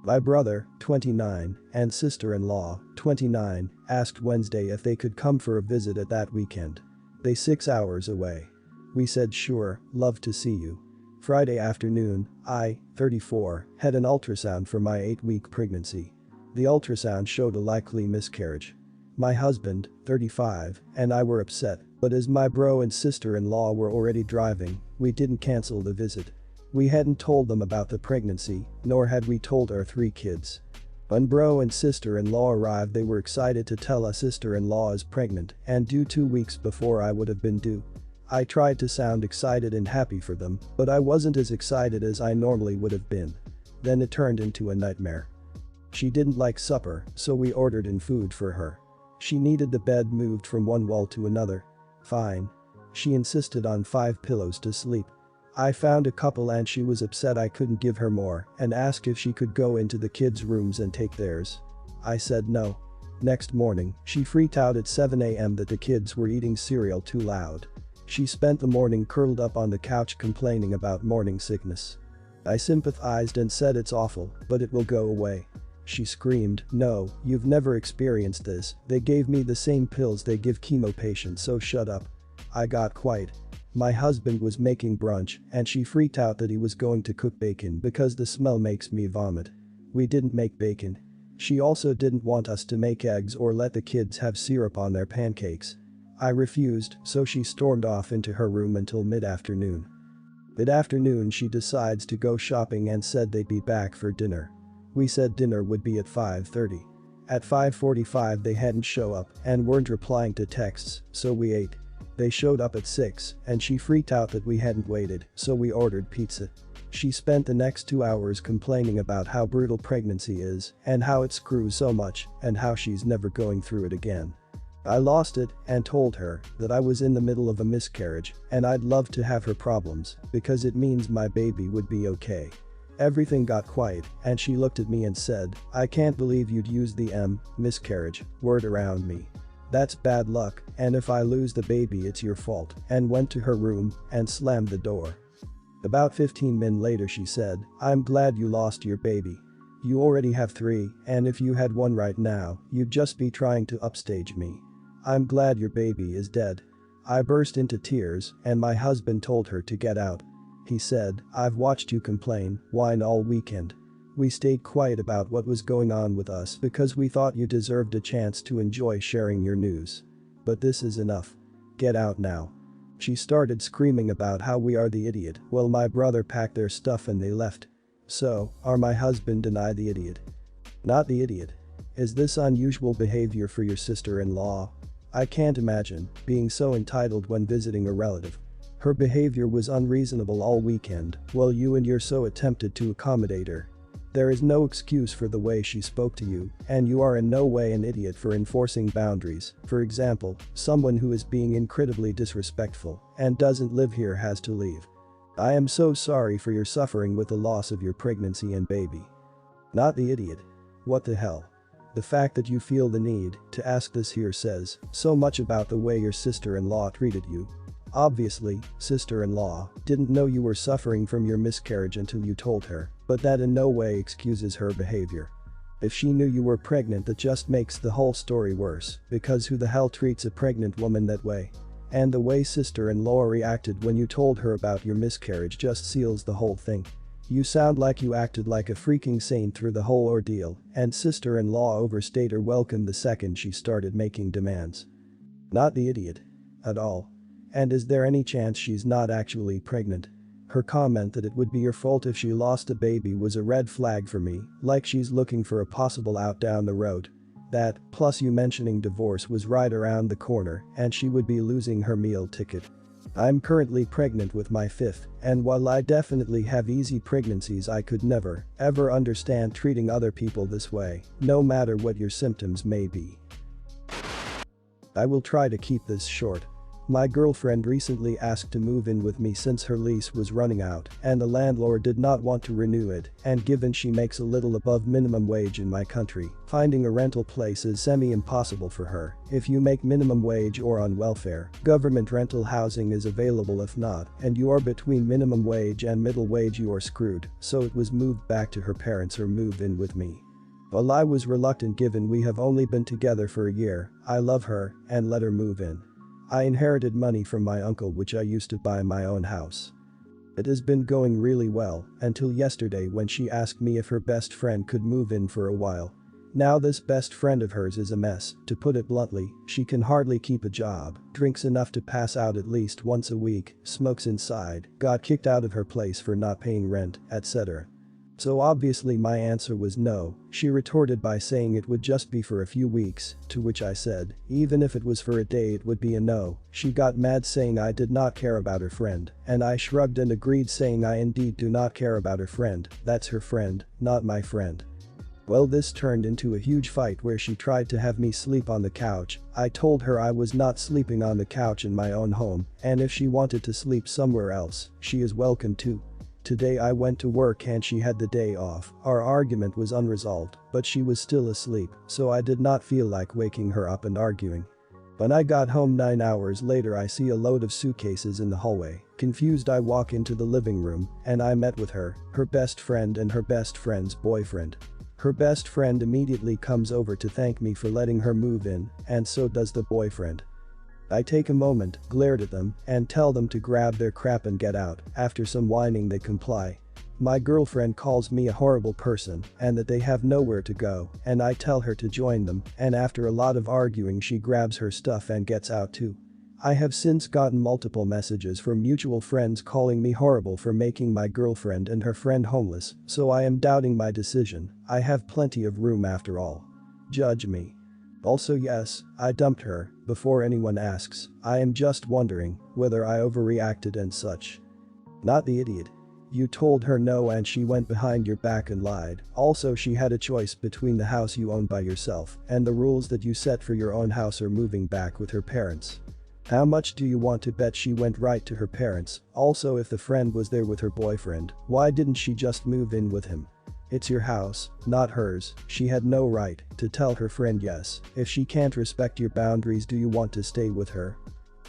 My brother, 29, and sister-in-law, 29, asked Wednesday if they could come for a visit at that weekend. They 6 hours away. We said sure, love to see you. Friday afternoon, I, 34, had an ultrasound for my 8-week pregnancy. The ultrasound showed a likely miscarriage. My husband, 35, and I were upset, but as my bro and sister-in-law were already driving, we didn't cancel the visit. We hadn't told them about the pregnancy, nor had we told our 3 kids. When bro and sister-in-law arrived, they were excited to tell us sister-in-law is pregnant and due 2 weeks before I would have been due. I tried to sound excited and happy for them, but I wasn't as excited as I normally would have been. Then it turned into a nightmare. She didn't like supper, so we ordered in food for her. She needed the bed moved from one wall to another. Fine. She insisted on 5 pillows to sleep. I found a couple and she was upset I couldn't give her more and asked if she could go into the kids' rooms and take theirs. I said no. Next morning, she freaked out at 7 a.m. that the kids were eating cereal too loud. She spent the morning curled up on the couch complaining about morning sickness. I sympathized and said it's awful, but it will go away. She screamed, "No, you've never experienced this, they gave me the same pills they give chemo patients, so shut up." I got quiet. My husband was making brunch and she freaked out that he was going to cook bacon because the smell makes me vomit. We didn't make bacon. She also didn't want us to make eggs or let the kids have syrup on their pancakes. I refused, so she stormed off into her room until mid-afternoon. Mid-afternoon she decides to go shopping and said they'd be back for dinner. We said dinner would be at 5:30. At 5:45 they hadn't show up and weren't replying to texts, so we ate. They showed up at 6 and she freaked out that we hadn't waited, so we ordered pizza. She spent the next 2 hours complaining about how brutal pregnancy is and how it screws so much and how she's never going through it again. I lost it and told her that I was in the middle of a miscarriage and I'd love to have her problems because it means my baby would be okay. Everything got quiet and she looked at me and said, "I can't believe you'd use the miscarriage word around me. That's bad luck, and if I lose the baby it's your fault," and went to her room and slammed the door. About 15 minutes later she said, "I'm glad you lost your baby. You already have 3, and if you had 1 right now, you'd just be trying to upstage me. I'm glad your baby is dead." I burst into tears and my husband told her to get out. He said, "I've watched you complain, whine all weekend. We stayed quiet about what was going on with us because we thought you deserved a chance to enjoy sharing your news. But this is enough. Get out now." She started screaming about how we are the idiot while my brother packed their stuff and they left. So, are my husband and I the idiot? Not the idiot. Is this unusual behavior for your sister-in-law? I can't imagine being so entitled when visiting a relative. Her behavior was unreasonable all weekend while you and your so attempted to accommodate her. There is no excuse for the way she spoke to you, and you are in no way an idiot for enforcing boundaries. For example, someone who is being incredibly disrespectful and doesn't live here has to leave. I am so sorry for your suffering with the loss of your pregnancy and baby. Not the idiot. What the hell? The fact that you feel the need to ask this here says so much about the way your sister-in-law treated you. Obviously, sister-in-law didn't know you were suffering from your miscarriage until you told her, but that in no way excuses her behavior. If she knew you were pregnant, that just makes the whole story worse, because who the hell treats a pregnant woman that way? And the way sister-in-law reacted when you told her about your miscarriage just seals the whole thing. You sound like you acted like a freaking saint through the whole ordeal, and sister-in-law overstayed her welcome the second she started making demands. Not the idiot. At all. And is there any chance she's not actually pregnant? Her comment that it would be your fault if she lost a baby was a red flag for me, like she's looking for a possible out down the road. That, plus you mentioning divorce was right around the corner and she would be losing her meal ticket. I'm currently pregnant with my 5th, and while I definitely have easy pregnancies, I could never, ever understand treating other people this way, no matter what your symptoms may be. I will try to keep this short. My girlfriend recently asked to move in with me since her lease was running out and the landlord did not want to renew it, and given she makes a little above minimum wage in my country, finding a rental place is semi-impossible for her. If you make minimum wage or on welfare, government rental housing is available. If not, and you are between minimum wage and middle wage, you are screwed, so it was moved back to her parents or move in with me. Well, I was reluctant given we have only been together for a year, I love her, and let her move in. I inherited money from my uncle which I used to buy my own house. It has been going really well until yesterday when she asked me if her best friend could move in for a while. Now this best friend of hers is a mess, to put it bluntly. She can hardly keep a job, drinks enough to pass out at least once a week, smokes inside, got kicked out of her place for not paying rent, etc. So obviously my answer was no. She retorted by saying it would just be for a few weeks, to which I said, even if it was for a day it would be a no. She got mad saying I did not care about her friend, and I shrugged and agreed saying I indeed do not care about her friend, that's her friend, not my friend. Well, this turned into a huge fight where she tried to have me sleep on the couch. I told her I was not sleeping on the couch in my own home, and if she wanted to sleep somewhere else, she is welcome to. Today I went to work and she had the day off. Our argument was unresolved, but she was still asleep, so I did not feel like waking her up and arguing. When I got home 9 hours later, I see a load of suitcases in the hallway. Confused, I walk into the living room and I met with her best friend and her best friend's boyfriend. Her best friend immediately comes over to thank me for letting her move in, and so does the boyfriend. I take a moment, glared at them, and tell them to grab their crap and get out. After some whining they comply. My girlfriend calls me a horrible person and that they have nowhere to go, and I tell her to join them, and after a lot of arguing she grabs her stuff and gets out too. I have since gotten multiple messages from mutual friends calling me horrible for making my girlfriend and her friend homeless, so I am doubting my decision. I have plenty of room after all. Judge me. Also, yes, I dumped her, before anyone asks. I am just wondering whether I overreacted and such. Not the idiot. You told her no and she went behind your back and lied. Also, she had a choice between the house you own by yourself and the rules that you set for your own house or moving back with her parents. How much do you want to bet she went right to her parents? Also, if the friend was there with her boyfriend, why didn't she just move in with him? It's your house, not hers. She had no right to tell her friend yes. If she can't respect your boundaries, do you want to stay with her?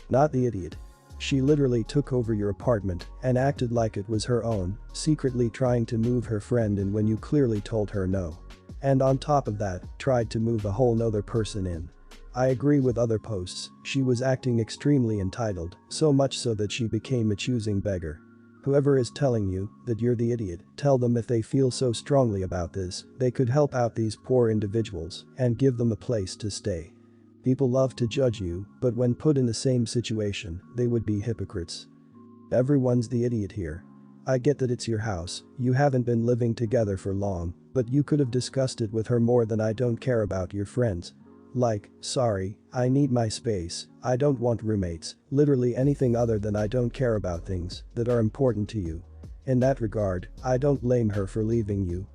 Not the idiot. She literally took over your apartment and acted like it was her own, secretly trying to move her friend in when you clearly told her no. And on top of that, tried to move a whole nother person in. I agree with other posts. She was acting extremely entitled, so much so that she became a choosing beggar. Whoever is telling you that you're the idiot, tell them if they feel so strongly about this, they could help out these poor individuals and give them a place to stay. People love to judge you, but when put in the same situation, they would be hypocrites. Everyone's the idiot here. I get that it's your house, you haven't been living together for long, but you could have discussed it with her more than I don't care about your friends. Like, sorry, I need my space, I don't want roommates, literally anything other than I don't care about things that are important to you. In that regard, I don't blame her for leaving you.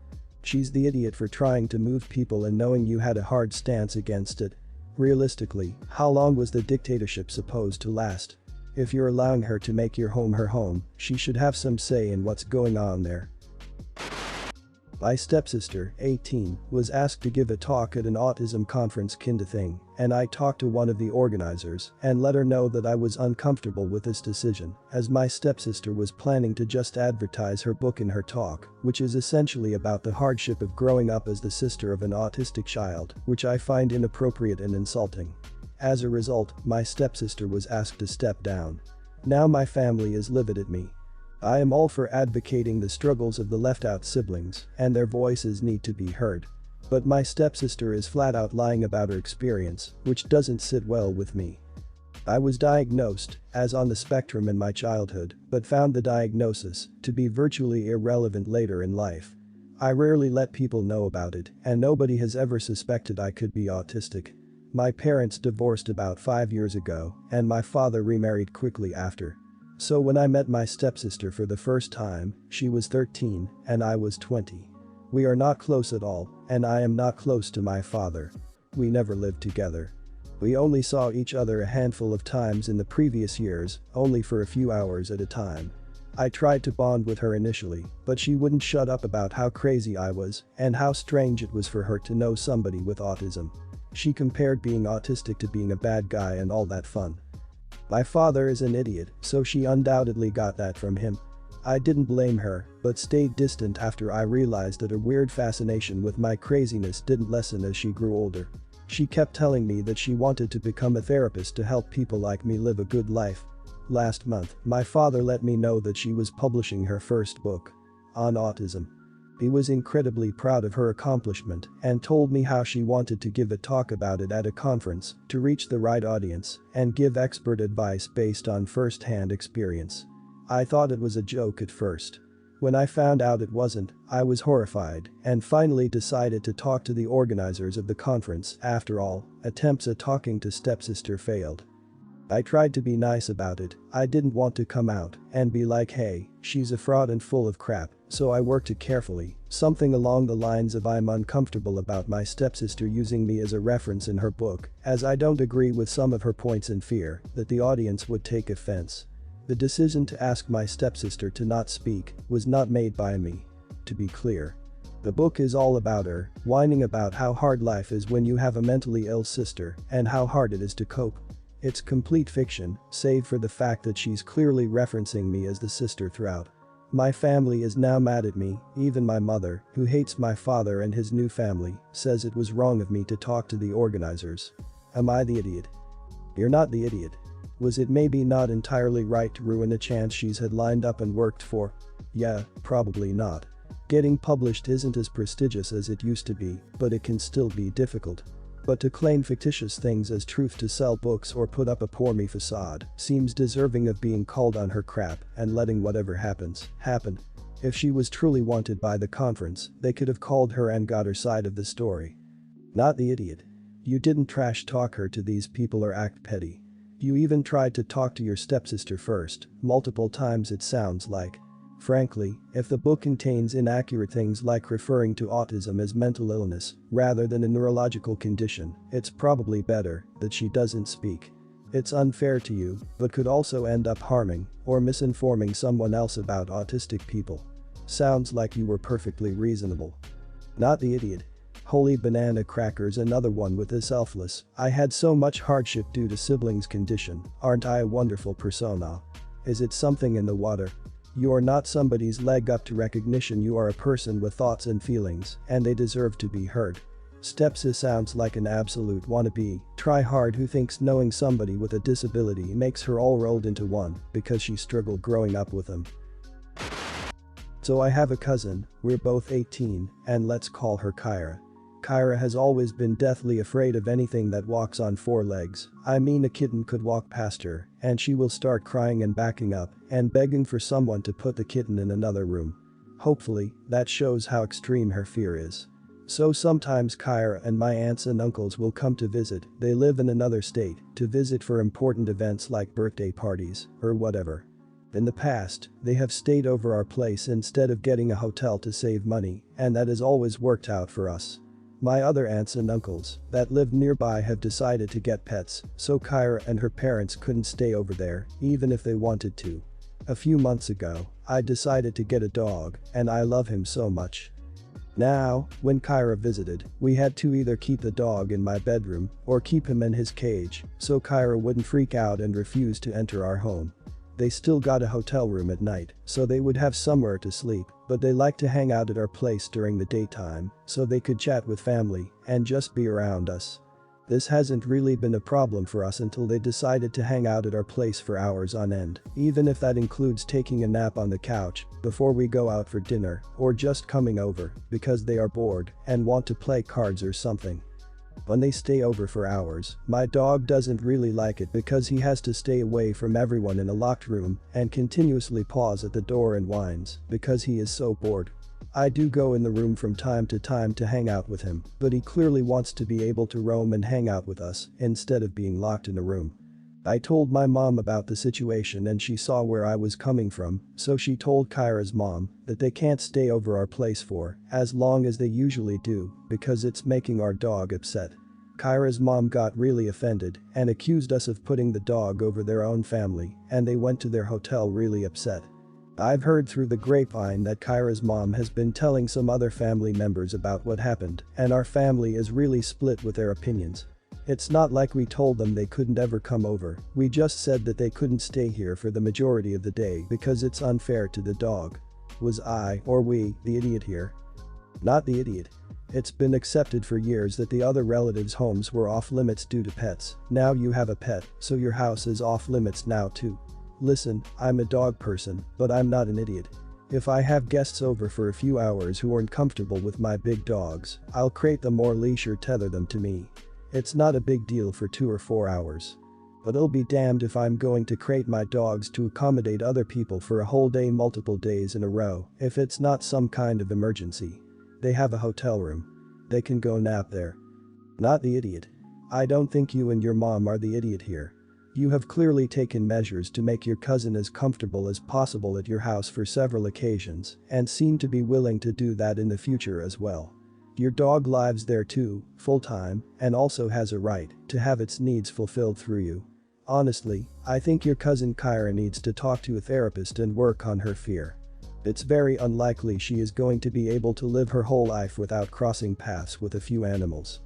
She's the idiot for trying to move people and knowing you had a hard stance against it. Realistically, how long was the dictatorship supposed to last? If you're allowing her to make your home her home, she should have some say in what's going on there. My stepsister, 18, was asked to give a talk at an autism conference kinda thing, and I talked to one of the organizers and let her know that I was uncomfortable with this decision, as my stepsister was planning to just advertise her book in her talk, which is essentially about the hardship of growing up as the sister of an autistic child, which I find inappropriate and insulting. As a result, my stepsister was asked to step down. Now my family is livid at me. I am all for advocating the struggles of the left-out siblings, and their voices need to be heard. But my stepsister is flat out lying about her experience, which doesn't sit well with me. I was diagnosed as on the spectrum in my childhood, but found the diagnosis to be virtually irrelevant later in life. I rarely let people know about it, and nobody has ever suspected I could be autistic. My parents divorced about 5 years ago, and my father remarried quickly after. So when I met my stepsister for the first time, she was 13 and I was 20. We are not close at all, and I am not close to my father. We never lived together. We only saw each other a handful of times in the previous years, only for a few hours at a time. I tried to bond with her initially, but she wouldn't shut up about how crazy I was and how strange it was for her to know somebody with autism. She compared being autistic to being a bad guy and all that fun. My father is an idiot, so she undoubtedly got that from him. I didn't blame her, but stayed distant after I realized that her weird fascination with my craziness didn't lessen as she grew older. She kept telling me that she wanted to become a therapist to help people like me live a good life. Last month, my father let me know that she was publishing her first book on autism. He was incredibly proud of her accomplishment and told me how she wanted to give a talk about it at a conference to reach the right audience and give expert advice based on first-hand experience. I thought it was a joke at first. When I found out it wasn't, I was horrified and finally decided to talk to the organizers of the conference. After all, attempts at talking to stepsister failed. I tried to be nice about it. I didn't want to come out and be like, hey, she's a fraud and full of crap, so I worked it carefully, something along the lines of I'm uncomfortable about my stepsister using me as a reference in her book, as I don't agree with some of her points and fear that the audience would take offense. The decision to ask my stepsister to not speak was not made by me. To be clear. The book is all about her, whining about how hard life is when you have a mentally ill sister and how hard it is to cope. It's complete fiction, save for the fact that she's clearly referencing me as the sister throughout. My family is now mad at me, even my mother, who hates my father and his new family, says it was wrong of me to talk to the organizers. Am I the idiot? You're not the idiot. Was it maybe not entirely right to ruin a chance she's had lined up and worked for? Yeah, probably not. Getting published isn't as prestigious as it used to be, but it can still be difficult. But to claim fictitious things as truth to sell books or put up a poor me facade seems deserving of being called on her crap and letting whatever happens, happen. If she was truly wanted by the conference, they could have called her and got her side of the story. Not the idiot. You didn't trash talk her to these people or act petty. You even tried to talk to your stepsister first, multiple times it sounds like. Frankly, if the book contains inaccurate things like referring to autism as mental illness rather than a neurological condition, it's probably better that she doesn't speak. It's unfair to you, but could also end up harming or misinforming someone else about autistic people. Sounds like you were perfectly reasonable. Not the idiot. Holy banana crackers, another one with the selfless. I had so much hardship due to siblings' condition, aren't I a wonderful persona? Is it something in the water? You're not somebody's leg up to recognition, you are a person with thoughts and feelings, and they deserve to be heard. Stepsis sounds like an absolute wannabe, try hard who thinks knowing somebody with a disability makes her all rolled into one because she struggled growing up with them. So I have a cousin, we're both 18, and let's call her Kyra. Kyra has always been deathly afraid of anything that walks on four legs. I mean, a kitten could walk past her, and she will start crying and backing up and begging for someone to put the kitten in another room. Hopefully, that shows how extreme her fear is. So sometimes Kyra and my aunts and uncles will come to visit, they live in another state, to visit for important events like birthday parties or whatever. In the past, they have stayed over our place instead of getting a hotel to save money, and that has always worked out for us. My other aunts and uncles that live nearby have decided to get pets, so Kyra and her parents couldn't stay over there, even if they wanted to. A few months ago, I decided to get a dog, and I love him so much. Now, when Kyra visited, we had to either keep the dog in my bedroom or keep him in his cage, so Kyra wouldn't freak out and refuse to enter our home. They still got a hotel room at night, so they would have somewhere to sleep, but they like to hang out at our place during the daytime, so they could chat with family and just be around us. This hasn't really been a problem for us until they decided to hang out at our place for hours on end, even if that includes taking a nap on the couch before we go out for dinner or just coming over because they are bored and want to play cards or something. When they stay over for hours, my dog doesn't really like it because he has to stay away from everyone in a locked room and continuously paws at the door and whines because he is so bored. I do go in the room from time to hang out with him, but he clearly wants to be able to roam and hang out with us instead of being locked in a room. I told my mom about the situation and she saw where I was coming from, so she told Kyra's mom that they can't stay over our place for as long as they usually do because it's making our dog upset. Kyra's mom got really offended and accused us of putting the dog over their own family, and they went to their hotel really upset. I've heard through the grapevine that Kyra's mom has been telling some other family members about what happened, and our family is really split with their opinions. It's not like we told them they couldn't ever come over, we just said that they couldn't stay here for the majority of the day because it's unfair to the dog. Was I, or we, the idiot here? Not the idiot. It's been accepted for years that the other relatives' homes were off limits due to pets. Now you have a pet, so your house is off limits now too. Listen, I'm a dog person, but I'm not an idiot. If I have guests over for a few hours who aren't comfortable with my big dogs, I'll crate them or leash or tether them to me. It's not a big deal for 2 or 4 hours. But I'll be damned if I'm going to crate my dogs to accommodate other people for a whole day multiple days in a row if it's not some kind of emergency. They have a hotel room. They can go nap there. Not the idiot. I don't think you and your mom are the idiot here. You have clearly taken measures to make your cousin as comfortable as possible at your house for several occasions and seem to be willing to do that in the future as well. Your dog lives there too, full-time, and also has a right to have its needs fulfilled through you. Honestly, I think your cousin Kyra needs to talk to a therapist and work on her fear. It's very unlikely she is going to be able to live her whole life without crossing paths with a few animals.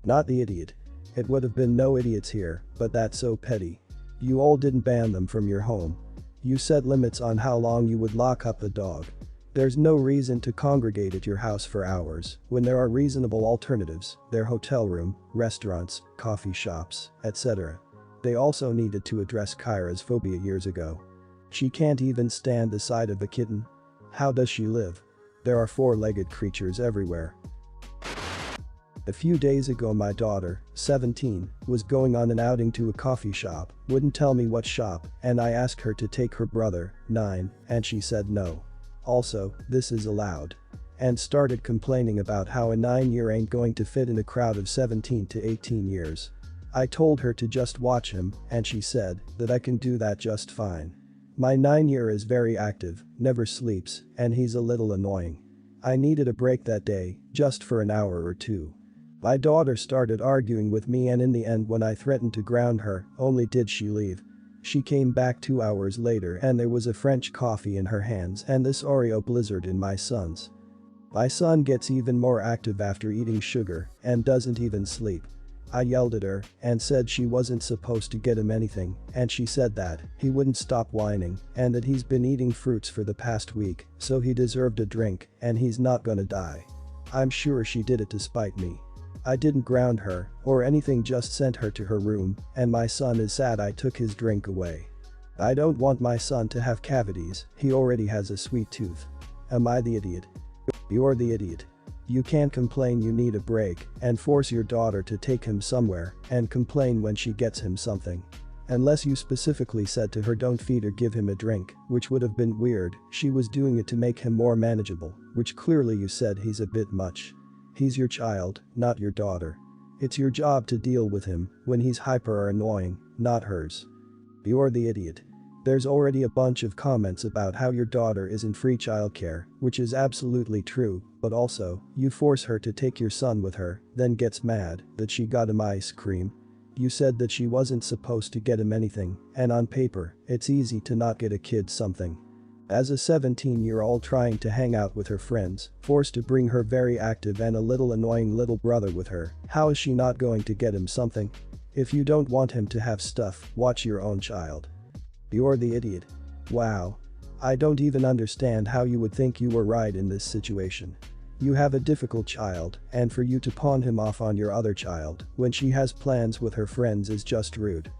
Not the idiot. It would have been no idiots here, but that's so petty. You all didn't ban them from your home. You set limits on how long you would lock up the dog. There's no reason to congregate at your house for hours when there are reasonable alternatives, their hotel room, restaurants, coffee shops, etc. They also needed to address Kyra's phobia years ago. She can't even stand the sight of a kitten. How does she live? There are four-legged creatures everywhere. A few days ago my daughter, 17, was going on an outing to a coffee shop, wouldn't tell me what shop, and I asked her to take her brother, 9, and she said no. Also, this is allowed. And started complaining about how a 9-year ain't going to fit in a crowd of 17 to 18 years. I told her to just watch him, and she said that I can do that just fine. My 9-year is very active, never sleeps, and he's a little annoying. I needed a break that day, just for an hour or two. My daughter started arguing with me, and in the end when I threatened to ground her, only did she leave. She came back 2 hours later and there was a French coffee in her hands and this Oreo blizzard in my son's. My son gets even more active after eating sugar and doesn't even sleep. I yelled at her and said she wasn't supposed to get him anything, and she said that he wouldn't stop whining and that he's been eating fruits for the past week, so he deserved a drink and he's not gonna die. I'm sure she did it to spite me. I didn't ground her or anything, just sent her to her room, and my son is sad I took his drink away. I don't want my son to have cavities, he already has a sweet tooth. Am I the idiot? You're the idiot. You can't complain you need a break and force your daughter to take him somewhere and complain when she gets him something. Unless you specifically said to her don't feed or give him a drink, which would have been weird. She was doing it to make him more manageable, which clearly you said he's a bit much. He's your child, not your daughter. It's your job to deal with him when he's hyper or annoying, not hers. You're the idiot. There's already a bunch of comments about how your daughter isn't free childcare, which is absolutely true, but also, you force her to take your son with her, then gets mad that she got him ice cream. You said that she wasn't supposed to get him anything, and on paper, it's easy to not get a kid something. As a 17-year-old trying to hang out with her friends, forced to bring her very active and a little annoying little brother with her, how is she not going to get him something? If you don't want him to have stuff, watch your own child. You're the idiot. Wow. I don't even understand how you would think you were right in this situation. You have a difficult child, and for you to pawn him off on your other child when she has plans with her friends is just rude.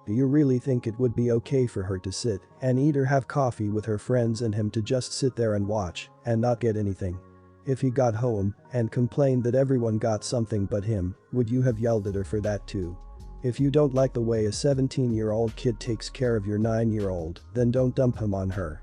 Do you really think it would be okay for her to sit and eat or have coffee with her friends and him to just sit there and watch and not get anything? If he got home and complained that everyone got something but him, would you have yelled at her for that too? If you don't like the way a 17-year-old kid takes care of your 9-year-old, then don't dump him on her.